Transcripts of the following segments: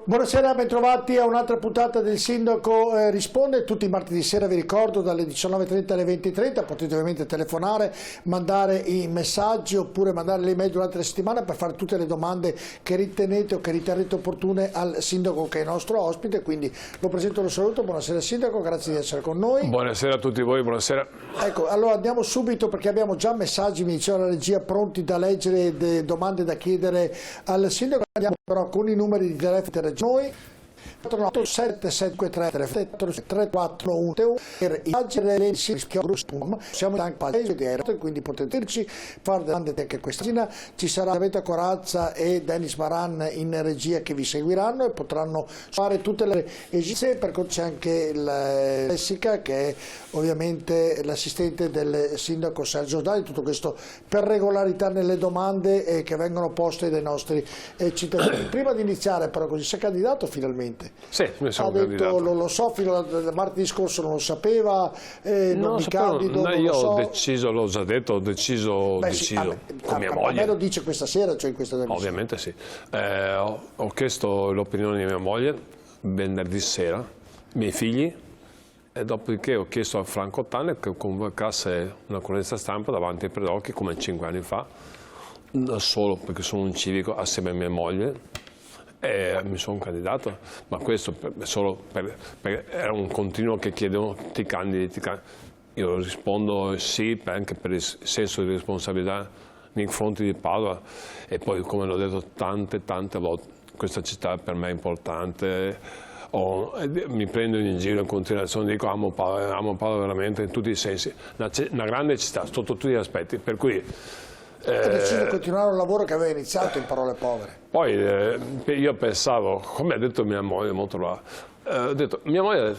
Buonasera, bentrovati a un'altra puntata del Sindaco Risponde. Tutti i martedì sera, vi ricordo, dalle 19:30 alle 20:30 potete ovviamente telefonare, mandare i messaggi oppure mandare le email durante la settimana per fare tutte le domande che ritenete o che riterrete opportune al Sindaco, che è il nostro ospite. Quindi lo presento e lo saluto. Buonasera Sindaco, grazie di essere con noi. Buonasera a tutti voi, buonasera. Ecco, allora andiamo subito perché abbiamo già messaggi, mi diceva la regia, pronti da leggere, domande da chiedere al Sindaco. Andiamo però con i numeri di telefono per noi. 49773 341 per i siamo anche paese di quindi potete dirci, fare domande anche questa mattina. Ci sarà Davide Corazza e Dennis Maran in regia che vi seguiranno e potranno fare tutte le esigenze, perché c'è anche Jessica che è ovviamente l'assistente del sindaco Sergio Dai. Tutto questo per regolarità nelle domande che vengono poste dai nostri cittadini. Prima di iniziare però, così sei candidato finalmente? Sì, mi sono ha detto, candidato. lo so, fino a martedì scorso non lo sapeva, non mi candido, non io lo so. ho deciso, l'ho già detto, ho deciso con mia moglie. A me lo dice questa sera, cioè in questa trasmissione. Ovviamente sì. Ho chiesto l'opinione di mia moglie venerdì sera, i miei figli, e dopodiché ho chiesto a Franco Tanne che convocasse una conferenza stampa davanti ai predocchi come 5 anni fa, da solo perché sono un civico assieme a mia moglie. E mi sono candidato, ma questo solo perché era un continuo che chiedevano ti candidi. Io rispondo sì, anche per il senso di responsabilità nei confronti di Padova, e poi, come l'ho detto tante volte, questa città per me è importante. Mi prendo in giro in continuazione, dico amo Padova veramente in tutti i sensi, una grande città sotto tutti gli aspetti, per cui ha deciso di continuare un lavoro che aveva iniziato, in parole povere. Poi io pensavo, come ha detto mia moglie, molto brava, ho detto, mia moglie,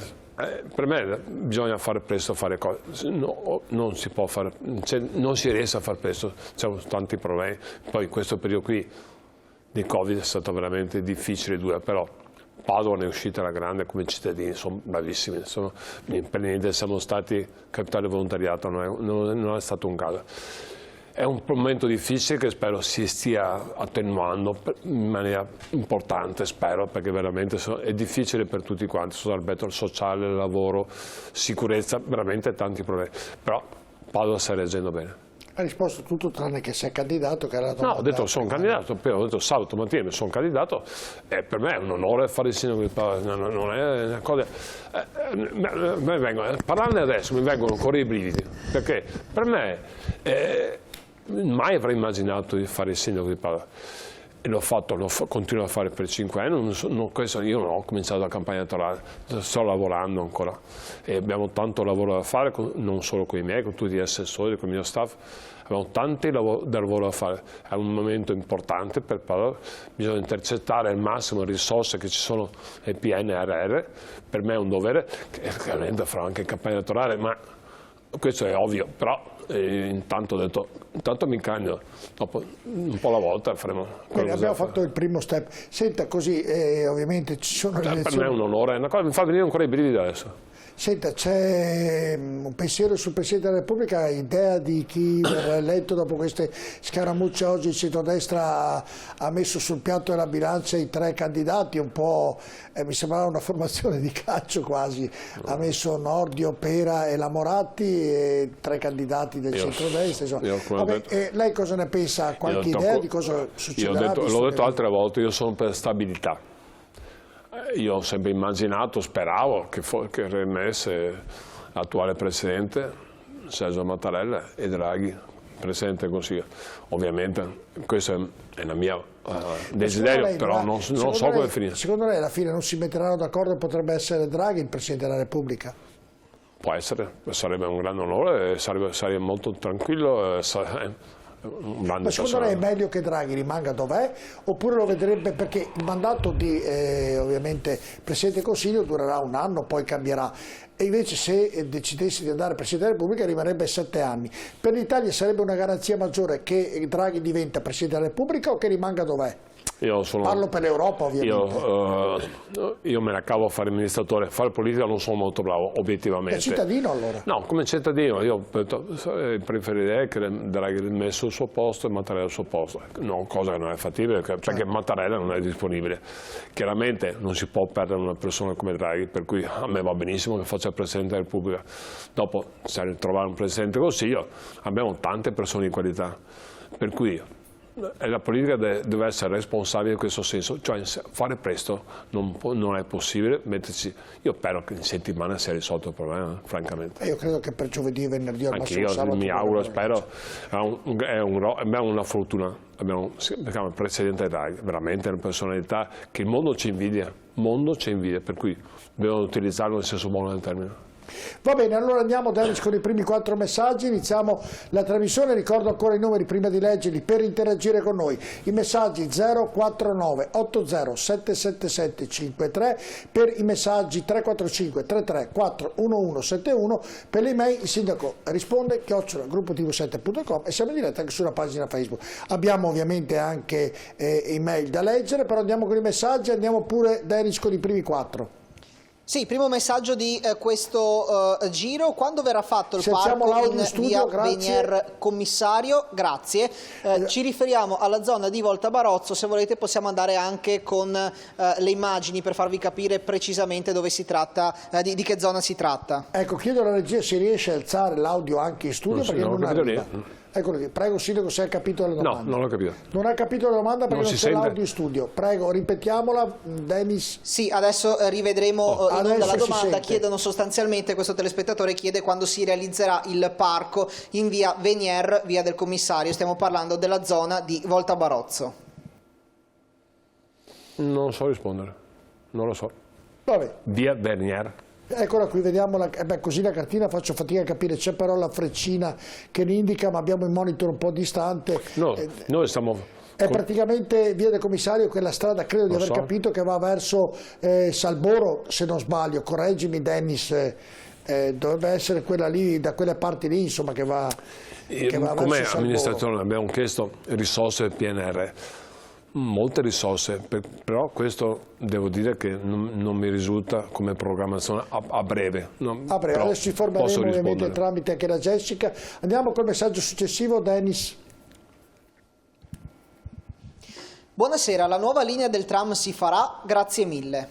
per me bisogna fare presto, fare cose, no, non si può fare, non si riesce a fare presto, c'è tanti problemi. Poi questo periodo qui di Covid è stato veramente difficile e duro, però Padova ne è uscita alla grande come cittadini, sono bravissimi, per niente siamo stati capitale volontariato, non è stato un caso. È un momento difficile che spero si stia attenuando in maniera importante, spero, perché veramente è difficile per tutti quanti, sotto l'aspetto sociale, lavoro, sicurezza, veramente tanti problemi, però Padova sta reagendo bene. Ha risposto tutto tranne che sei candidato, che era la domanda. No, ho detto sono candidato, poi ho detto sabato mattina mi sono candidato e per me è un onore fare il sindaco di Padova, non è una cosa. Parlarne adesso mi vengono ancora i brividi, perché per me mai avrei immaginato di fare il sindaco di Padova e l'ho fatto, continuo a fare per 5 anni, io non ho cominciato la campagna elettorale, sto lavorando ancora e abbiamo tanto lavoro da fare, non solo con i miei, con tutti gli assessori, con il mio staff, abbiamo tanti lavoro da fare, è un momento importante per Padova, bisogna intercettare al massimo le risorse che ci sono nel PNRR, per me è un dovere, che chiaramente farò anche campagna elettorale, ma questo è ovvio, però intanto ho detto, intanto mi candido, dopo un po' alla volta faremo quello che abbiamo fatto il primo step. Senta, così ovviamente ci sono le elezioni. Per me è un onore, è una cosa, mi fa venire ancora i brividi adesso. Senta, c'è un pensiero sul Presidente della Repubblica, idea di chi verrà eletto dopo queste scaramucce? Oggi il centrodestra ha messo sul piatto della bilancia i 3 candidati, un po' mi sembrava una formazione di calcio quasi, ha messo Nordio, Pera e la Moratti, e 3 candidati del centrodestra. Lei cosa ne pensa? Qualche idea di cosa succederà? L'ho detto altre volte, io sono per stabilità. Io ho sempre immaginato, speravo che il RMS, l'attuale Presidente, Sergio Mattarella, e Draghi, Presidente del Consiglio. Ovviamente questo è la mia desiderio, però non so come finire. Secondo lei alla fine non si metteranno d'accordo e potrebbe essere Draghi il Presidente della Repubblica? Può essere, sarebbe un grande onore, sarei molto tranquillo. Ma secondo lei è meglio che Draghi rimanga dov'è, oppure lo vedrebbe, perché il mandato di ovviamente Presidente del Consiglio durerà 1 anno, poi cambierà, e invece se decidessi di andare Presidente della Repubblica rimarrebbe 7 anni. Per l'Italia sarebbe una garanzia maggiore che Draghi diventa Presidente della Repubblica o che rimanga dov'è? Parlo per l'Europa, ovviamente. Io me la cavo a fare amministratore, fare politica non sono molto bravo, obiettivamente. Da cittadino allora? No, come cittadino io preferirei che Draghi messo al suo posto e Mattarella al suo posto, no, cosa che non è fattibile, cioè che Mattarella non è disponibile. Chiaramente non si può perdere una persona come Draghi, per cui a me va benissimo che faccia il Presidente della Repubblica. Dopo, se trovare un Presidente del Consiglio, abbiamo tante persone di qualità, per cui la politica deve essere responsabile in questo senso, cioè fare presto non è possibile metterci. Io spero che in settimana sia risolto il problema, francamente. Io credo che per giovedì e venerdì al massimo sabato. Anch'io mi auguro, spero. Abbiamo una fortuna, abbiamo il Presidente Draghi, veramente una personalità che il mondo ci invidia, per cui dobbiamo utilizzarlo nel senso buono del termine. Va bene, allora andiamo Dennis con i primi 4 messaggi, iniziamo la trasmissione, ricordo ancora i numeri prima di leggerli per interagire con noi, i messaggi 049 80 777 53, per i messaggi 345 33 41171, per le email il sindaco risponde @gruppotv7.com e siamo in diretta anche sulla pagina Facebook. Abbiamo ovviamente anche email da leggere, però andiamo con i messaggi, andiamo pure Dennis con i primi 4. Sì, primo messaggio di questo giro. Quando verrà fatto il parco in via Venier Commissario? Grazie. Ci riferiamo alla zona di Volta Barozzo, se volete possiamo andare anche con le immagini per farvi capire precisamente dove si tratta, di che zona si tratta. Ecco, chiedo alla regia se riesce a alzare l'audio anche in studio perché non arriva. Eccolo lì, prego Sindaco se hai capito la domanda. No, non l'ho capito. Non ha capito la domanda perché non c'è l'audio in studio. Prego, ripetiamola, Dennis. Sì, adesso rivedremo in onda la domanda. Chiedono sostanzialmente, questo telespettatore chiede quando si realizzerà il parco in via Venier, via del Commissario. Stiamo parlando della zona di Volta Barozzo. Non so rispondere, non lo so. Vabbè. Via Venier. Eccola qui, vediamo, così la cartina faccio fatica a capire, c'è però la freccina che ne indica, ma abbiamo il monitor un po' distante. No, noi stiamo... È praticamente via del Commissario, quella strada, credo di aver capito, che va verso Salboro, se non sbaglio, correggimi Dennis, dovrebbe essere quella lì, da quelle parti lì, insomma, che va come amministrazione abbiamo chiesto risorse del PNR. Molte risorse, però questo devo dire che non mi risulta come programmazione a breve. A breve, adesso ci informeremo ovviamente tramite anche la Jessica. Andiamo col messaggio successivo, Dennis. Buonasera, la nuova linea del tram si farà? Grazie mille.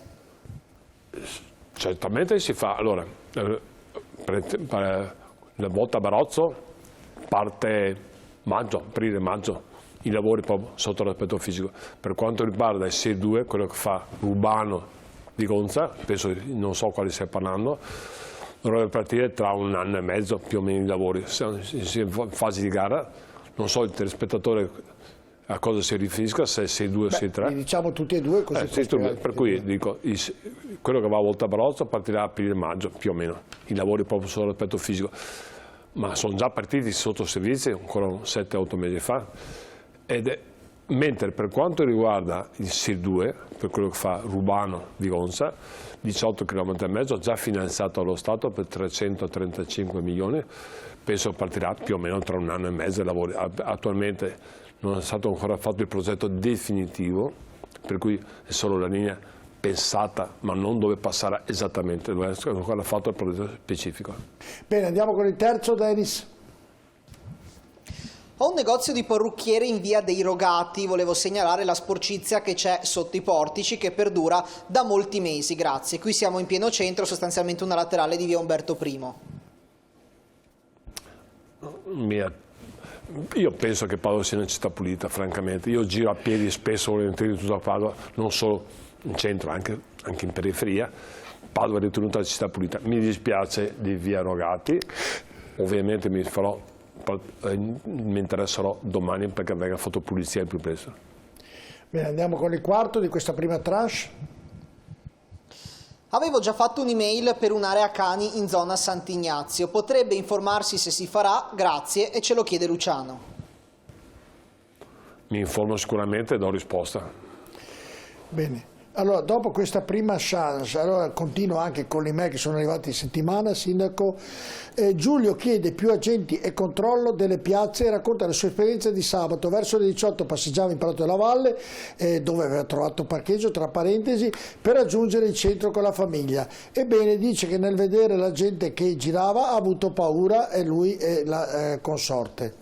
Certamente si fa. Allora, la Volta Barozzo parte aprile-maggio. I lavori proprio sotto l'aspetto fisico. Per quanto riguarda il C2, quello che fa Urbano di Gonza, penso non so quali stai parlando, dovrebbe partire tra 1 anno e mezzo più o meno i lavori. Siamo in fase di gara, non so il telespettatore a cosa si riferisca, se C2 o C3. Diciamo tutti e due così. Per cui dico, quello che va a Volta Barozzo partirà aprile-maggio più o meno, i lavori proprio sotto l'aspetto fisico. Ma sono già partiti sotto servizi ancora 7-8 mesi fa. Mentre per quanto riguarda il C2, per quello che fa Rubano di Gonza, 18 km e mezzo, già finanziato allo Stato per 335 milioni, penso partirà più o meno tra 1 anno e mezzo i lavori. Attualmente non è stato ancora fatto il progetto definitivo, per cui è solo la linea pensata, ma non dove passerà esattamente, dove è ancora fatto il progetto specifico. Bene, andiamo con il terzo, Dennis. Ho un negozio di parrucchiere in via dei Rogati, volevo segnalare la sporcizia che c'è sotto i portici che perdura da molti mesi, grazie. Qui siamo in pieno centro, sostanzialmente una laterale di via Umberto I. Io penso che Padova sia una città pulita, francamente. Io giro a piedi spesso, volentieri, tutta Padova, non solo in centro, anche in periferia. Padova è ritenuta una città pulita. Mi dispiace di via Rogati, ovviamente mi interesserò domani perché venga fatto pulizia il più presto. Bene, andiamo con il quarto di questa prima tranche. Avevo già fatto un'email per un'area cani in zona Sant'Ignazio. Potrebbe informarsi se si farà? Grazie, e ce lo chiede Luciano. Mi informo sicuramente e do risposta. Bene. Allora, dopo questa prima chance, allora continuo anche con le mail che sono arrivati in settimana, Sindaco. Giulio chiede più agenti e controllo delle piazze e racconta la sua esperienza di sabato. Verso le 18 passeggiava in Prato della Valle, dove aveva trovato parcheggio, tra parentesi, per raggiungere il centro con la famiglia. Ebbene, dice che nel vedere la gente che girava ha avuto paura, e lui e la consorte.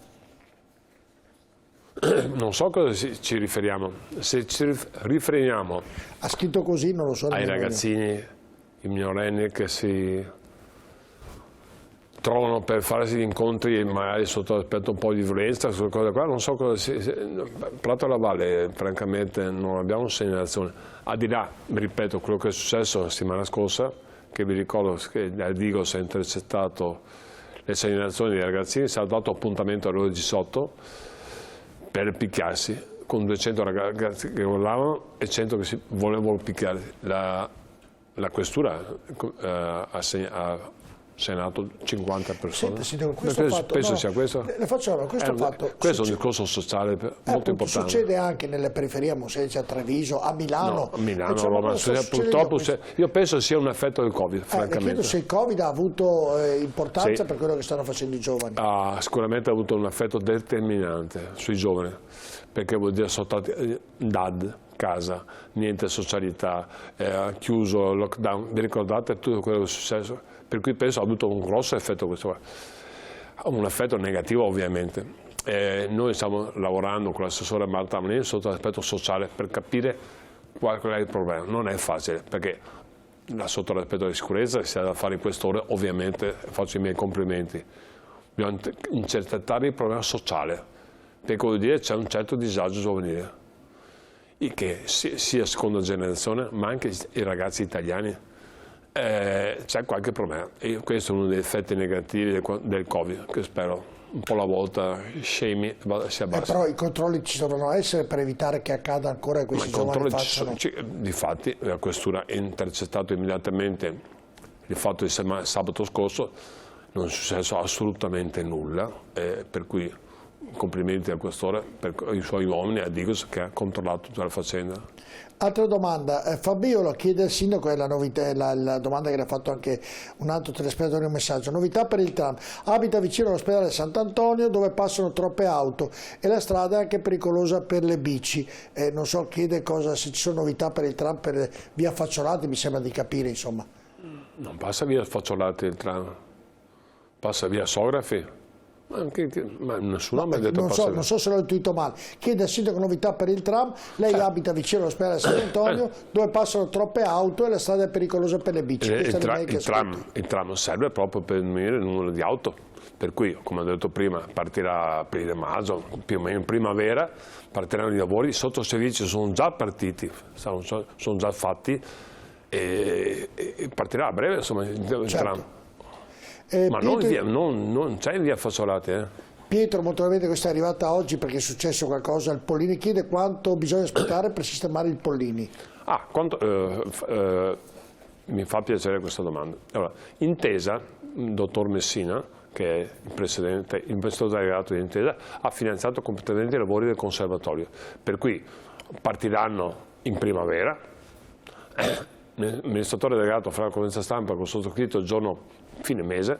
Non so a cosa ci riferiamo. Se ci riferiamo ha scritto così, non lo so. Ai ragazzini, i minorenni che si trovano per farsi gli incontri magari sotto l'aspetto un po' di violenza, queste cose qua, non so cosa Prato della Valle francamente non abbiamo segnalazione. Al di là, ripeto, quello che è successo la settimana scorsa, che vi ricordo che Digos ha intercettato le segnalazioni dei ragazzini, si è dato appuntamento alle ore 18 per picchiarsi, con 200 ragazzi che urlavano e 100 che si volevano picchiare. La questura ha segnato 50 persone. Senta, penso sia questo. Le faccio questo fatto. Questo è un discorso sociale molto importante. Succede anche nelle periferie, a Monselice, a Treviso, a Milano. No, a Milano, Roma. Purtroppo io penso sia un effetto del Covid, francamente. Le chiedo se il Covid ha avuto importanza per quello che stanno facendo i giovani. Sicuramente ha avuto un effetto determinante sui giovani, perché vuol dire soltanto DAD, casa, niente socialità, chiuso, lockdown. Vi ricordate tutto quello che è successo? Per cui penso ha avuto un grosso effetto questo qua. Un effetto negativo ovviamente. Noi stiamo lavorando con l'assessore Marta Amelin sotto l'aspetto sociale per capire qual è il problema. Non è facile perché sotto l'aspetto di sicurezza si ha da fare in quest'ora, ovviamente faccio i miei complimenti. Bisogna intercettare il problema sociale, perché vuol dire c'è un certo disagio giovanile, che sia seconda generazione ma anche i ragazzi italiani. C'è qualche problema e questo è uno degli effetti negativi del Covid, che spero un po' alla volta si abbassi. Però i controlli ci dovranno essere per evitare che accada ancora e questi giovani facciano. Difatti la questura ha intercettato immediatamente il fatto di sabato scorso, non è successo assolutamente nulla, per cui complimenti al questore per i suoi uomini, a Digos, che ha controllato tutta la faccenda. Altra domanda, Fabiola chiede al sindaco, è la novità, la domanda che le ha fatto anche un altro telespettatore, un messaggio: novità per il tram, abita vicino all'ospedale Sant'Antonio dove passano troppe auto e la strada è anche pericolosa per le bici, non so, chiede se ci sono novità per il tram per via Facciolati, mi sembra di capire, insomma. Non passa via Facciolati il tram, passa via Sografi. Ma nessuno mi ha detto non so se l'ho intuito male. Chiede al sindaco novità per il tram, lei abita vicino all'ospedale Sant'Antonio dove passano troppe auto e la strada è pericolosa per le bici. Il tram serve proprio per diminuire il numero di auto, per cui, come ho detto prima, partirà aprile-maggio, più o meno in primavera, partiranno i lavori, i sottoservizi sono già partiti, sono già fatti e partirà a breve, insomma, il tram. Ma non c'è in via Facciolati. Pietro, molto probabilmente questa è arrivata oggi perché è successo qualcosa al Pollini, chiede quanto bisogna aspettare per sistemare il Pollini. Mi fa piacere questa domanda. Allora, Intesa, il dottor Messina, che è il investitore delegato di Intesa, ha finanziato completamente i lavori del conservatorio, per cui partiranno in primavera. L'amministratore delegato farà la conferenza stampa con sottoscritto il giorno fine mese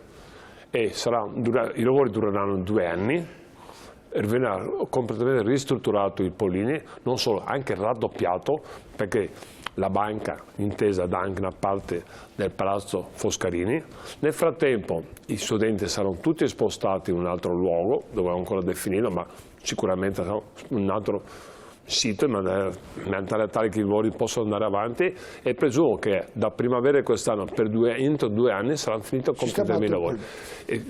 e i lavori dureranno 2 anni, verrà completamente ristrutturato il Pollini, non solo, anche raddoppiato, perché la banca Intesa dà anche una parte del palazzo Foscarini. Nel frattempo i studenti saranno tutti spostati in un altro luogo, dove ancora definito, ma sicuramente un altro sito in maniera tale che i lavori possano andare avanti, e presumo che da primavera quest'anno entro 2 anni saranno finiti completamente i lavori. E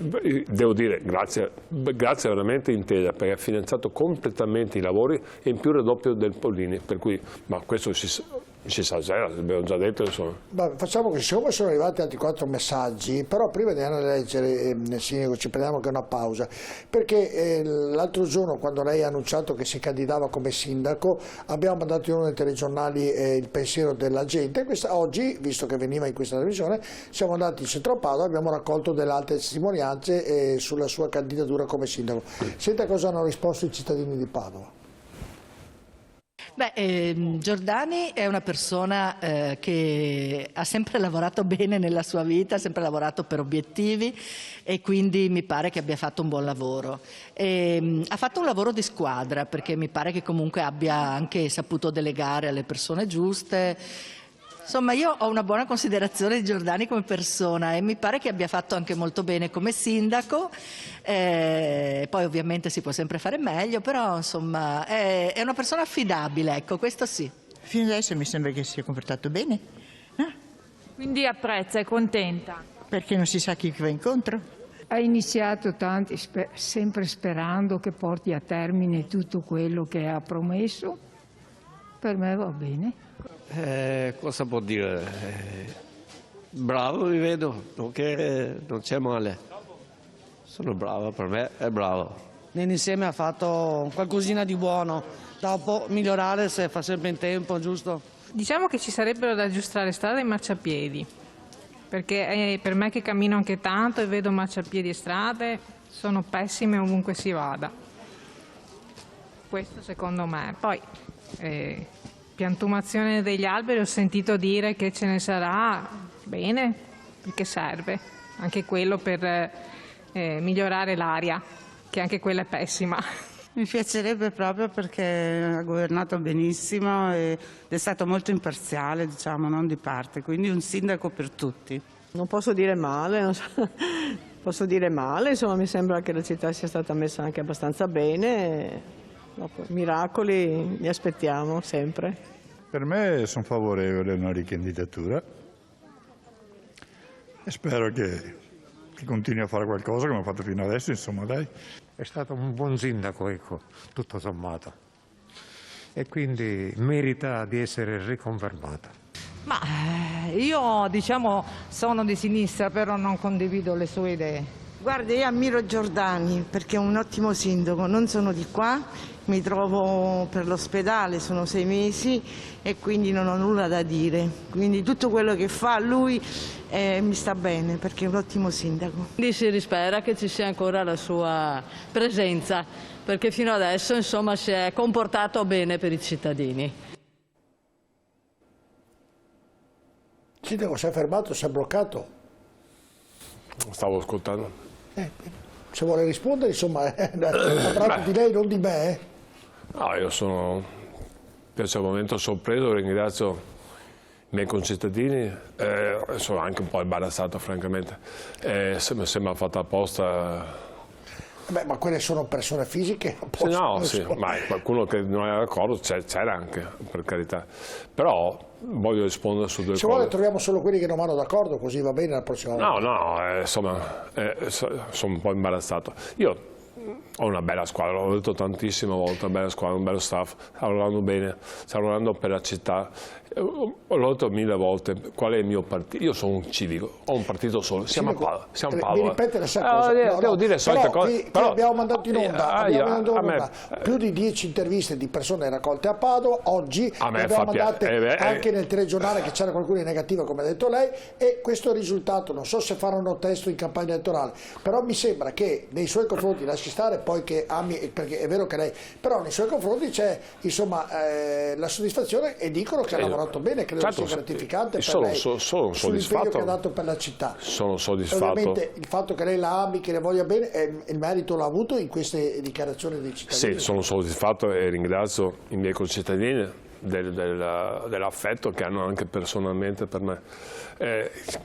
devo dire grazie veramente Intesa, perché ha finanziato completamente i lavori e in più il raddoppio del Pollini, per cui questo si sa già, l'abbiamo già detto, insomma. Facciamo che, siccome sono arrivati altri 4 messaggi, però prima di andare a leggere sindaco ci prendiamo anche una pausa, perché l'altro giorno, quando lei ha annunciato che si candidava come sindaco, abbiamo mandato in uno dei telegiornali il pensiero della gente. Oggi, visto che veniva in questa televisione, siamo andati in centro a Padova, abbiamo raccolto delle altre testimonianze sulla sua candidatura come sindaco. Senta cosa hanno risposto i cittadini di Padova. Giordani è una persona che ha sempre lavorato bene nella sua vita, ha sempre lavorato per obiettivi e quindi mi pare che abbia fatto un buon lavoro. Ha fatto un lavoro di squadra perché mi pare che comunque abbia anche saputo delegare alle persone giuste. Insomma, io ho una buona considerazione di Giordani come persona e mi pare che abbia fatto anche molto bene come sindaco. Poi ovviamente si può sempre fare meglio, però insomma è una persona affidabile, ecco, questo sì. Fino adesso mi sembra che si sia comportato bene. Quindi apprezza, è contenta? Perché non si sa chi va incontro. Ha iniziato tanti, sempre sperando che porti a termine tutto quello che ha promesso. Per me va bene. Cosa può dire? Bravo, mi vedo, non c'è male. Sono bravo, per me è bravo. Insieme ha fatto qualcosina di buono, dopo migliorare se fa sempre in tempo, giusto? Diciamo che ci sarebbero da aggiustare strade e marciapiedi, perché per me che cammino anche tanto e vedo marciapiedi e strade, sono pessime ovunque si vada. Questo secondo me. Poi piantumazione degli alberi, ho sentito dire che ce ne sarà, bene, perché serve anche quello per migliorare l'aria, che anche quella è pessima. Mi piacerebbe proprio perché ha governato benissimo ed è stato molto imparziale, diciamo, non di parte, quindi un sindaco per tutti. Non posso dire male, posso dire male, insomma mi sembra che la città sia stata messa anche abbastanza bene. Dopo, miracoli li aspettiamo sempre. Per me sono favorevole a una ricandidatura e spero che continui a fare qualcosa come ha fatto fino adesso, insomma dai. È stato un buon sindaco, ecco, tutto sommato, e quindi merita di essere riconfermato. Ma io diciamo sono di sinistra, però non condivido le sue idee. Guarda, io ammiro Giordani perché è un ottimo sindaco, non sono di qua, mi trovo per l'ospedale, sono 6 mesi e quindi non ho nulla da dire, quindi tutto quello che fa lui mi sta bene perché è un ottimo sindaco. Quindi si spera che ci sia ancora la sua presenza, perché fino adesso insomma si è comportato bene per i cittadini. Il sindaco si è fermato, si è bloccato. Stavo ascoltando. Se vuole rispondere, insomma, parlato di lei, non di me. No, io sono piacevolmente sorpreso, ringrazio i miei concittadini, sono anche un po' imbarazzato francamente, se mi sembra fatta apposta. Beh, ma quelle sono persone fisiche? Sì, ma qualcuno che non era d'accordo c'era anche, per carità, però voglio rispondere su due cose. Se vuole troviamo solo quelli che non vanno d'accordo, così va bene la prossima volta. No, insomma, sono un po' imbarazzato. Io ho una bella squadra, l'ho detto tantissime volte, una bella squadra, un bello staff, sta lavorando bene, sta lavorando per la città. L'ho detto 1000 volte, qual è il mio partito? Io sono un civico, ho un partito solo, siamo a Padova. Mi ripete la stessa cosa. Devo dire le solite cose. Però abbiamo mandato in onda, più di 10 interviste di persone raccolte a Padova, oggi le abbiamo mandate anche nel telegiornale che c'era qualcuno in negativa come ha detto lei, e questo risultato, non so se faranno testo in campagna elettorale, però mi sembra che nei suoi confronti, lasci stare poi che ami, perché è vero che lei, però nei suoi confronti c'è insomma la soddisfazione e dicono che ha lavorato bene, credo sia gratificante per lei sull'impegno che ha dato per la città. Sono soddisfatto. Ovviamente il fatto che lei la ami, che le voglia bene, il merito l'ha avuto in queste dichiarazioni dei cittadini. Sì, sono soddisfatto e ringrazio i miei concittadini dell'affetto che hanno anche personalmente per me.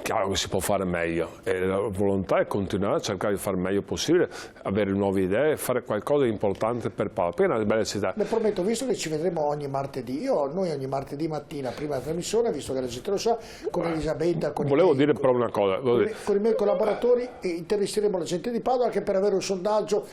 Chiaro che si può fare meglio e la volontà è continuare a cercare di fare il meglio possibile, avere nuove idee, fare qualcosa di importante per Padova, perché è una bella città. Le prometto, visto che ci vedremo ogni martedì, noi ogni martedì mattina prima della trasmissione, visto che la gente lo sa, con Elisabetta, volevo dire però una cosa, con i miei collaboratori intervisteremo la gente di Padova anche per avere un sondaggio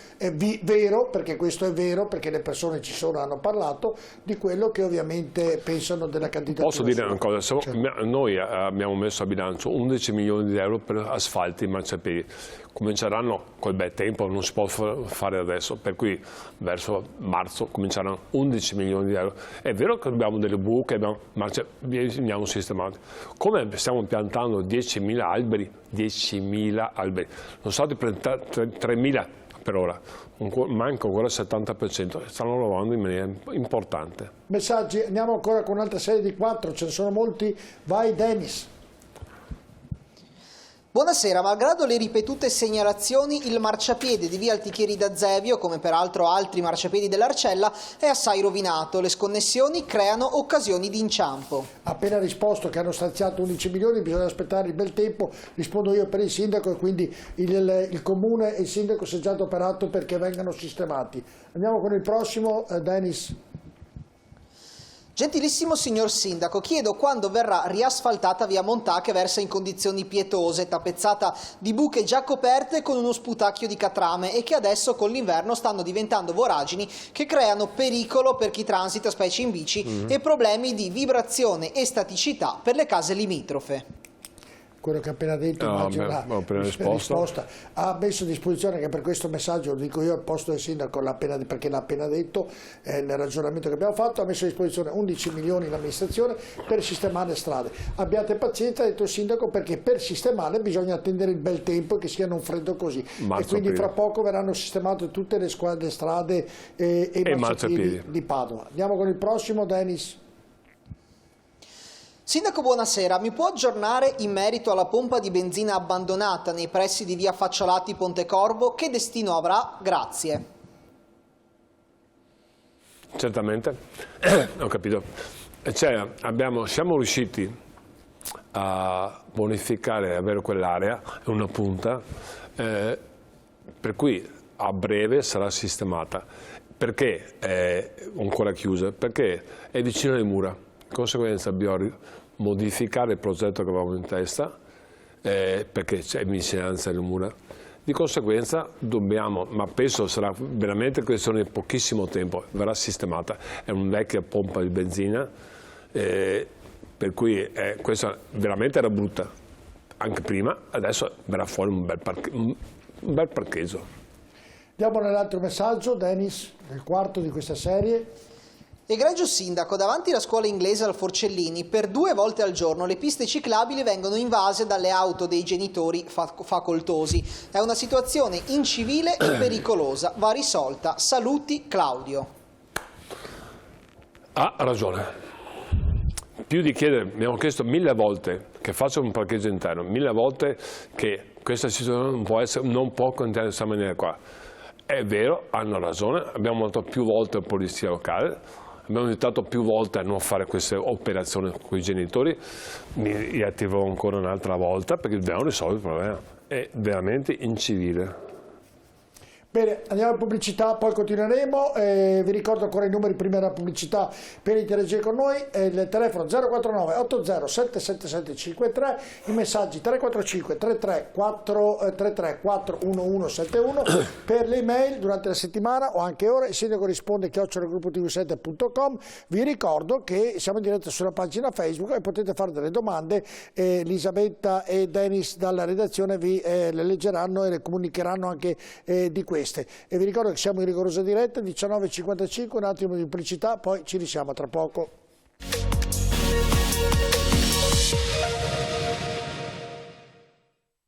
vero, perché questo è vero, perché le persone ci sono, hanno parlato di quello che ovviamente pensano della candidatura. Posso dire una cosa? Noi abbiamo messo a bilancio 11 milioni di euro per asfalti e marciapiedi. Cominceranno col bel tempo, non si può fare adesso, per cui verso marzo cominceranno 11 milioni di euro. È vero che abbiamo delle buche, abbiamo sistemato. Come stiamo piantando 10.000 alberi, 10.000 alberi, non so di 3.000 per ora, manca ancora il 70%, stanno lavorando in maniera importante. Messaggi, andiamo ancora con un'altra serie di 4, ce ne sono molti, vai Dennis. Buonasera, malgrado le ripetute segnalazioni, il marciapiede di via Altichieri da Zevio, come peraltro altri marciapiedi dell'Arcella, è assai rovinato. Le sconnessioni creano occasioni di inciampo. Appena risposto che hanno stanziato 11 milioni, bisogna aspettare il bel tempo, rispondo io per il sindaco e quindi il comune e il sindaco si è già adoperato perché vengano sistemati. Andiamo con il prossimo, Dennis. Gentilissimo signor Sindaco, chiedo quando verrà riasfaltata via Montà che versa in condizioni pietose, tappezzata di buche già coperte con uno sputacchio di catrame e che adesso con l'inverno stanno diventando voragini che creano pericolo per chi transita, specie in bici, e problemi di vibrazione e staticità per le case limitrofe. Quello che ha appena detto, immagino risposta. Ha messo a disposizione, che per questo messaggio, lo dico io al posto del sindaco, perché l'ha appena detto, nel ragionamento che abbiamo fatto, ha messo a disposizione 11 milioni l'amministrazione per sistemare le strade. Abbiate pazienza, ha detto il sindaco, perché per sistemare bisogna attendere il bel tempo e che sia non freddo così. E quindi fra poco verranno sistemate tutte le strade e marciapiedi di Padova. Andiamo con il prossimo, Dennis. Sindaco, buonasera. Mi può aggiornare in merito alla pompa di benzina abbandonata nei pressi di via Facciolati Pontecorvo? Che destino avrà? Grazie. Certamente, ho capito. Siamo riusciti a bonificare e avere quell'area, una punta, per cui a breve sarà sistemata. Perché è ancora chiusa? Perché è vicino alle mura. Di conseguenza bisogna modificare il progetto che avevamo in testa, perché c'è vicinanza alle mura. Di conseguenza dobbiamo, ma penso sarà veramente questione di pochissimo tempo, verrà sistemata. È una vecchia pompa di benzina, per cui questa veramente era brutta anche prima, adesso verrà fuori un bel parcheggio. Andiamo nell'altro messaggio, Dennis, nel quarto di questa serie. Egregio Sindaco, davanti alla scuola inglese al Forcellini, per 2 volte al giorno le piste ciclabili vengono invase dalle auto dei genitori facoltosi. È una situazione incivile e pericolosa, va risolta. Saluti, Claudio. Ha ragione. Più di chiedere, abbiamo chiesto 1000 volte che faccia un parcheggio interno, 1000 volte che questa situazione non può continuare in questa maniera qua. È vero, hanno ragione, abbiamo detto più volte alla polizia locale, abbiamo invitato più volte a non fare queste operazioni con i genitori, mi attiverò ancora un'altra volta perché dobbiamo risolvere il problema, è veramente incivile. Bene, andiamo in pubblicità, poi continueremo. Vi ricordo ancora i numeri prima della pubblicità per interagire con noi. Il telefono 049 80 77753, i messaggi 345 33 41171 per le email durante la settimana o anche ora. Il sindaco risponde @gruppotv7.com. Vi ricordo che siamo in diretta sulla pagina Facebook e potete fare delle domande. Elisabetta e Dennis dalla redazione vi le leggeranno e le comunicheranno anche di questo. E vi ricordo che siamo in rigorosa diretta, 19:55, un attimo di pubblicità, poi ci risiamo tra poco.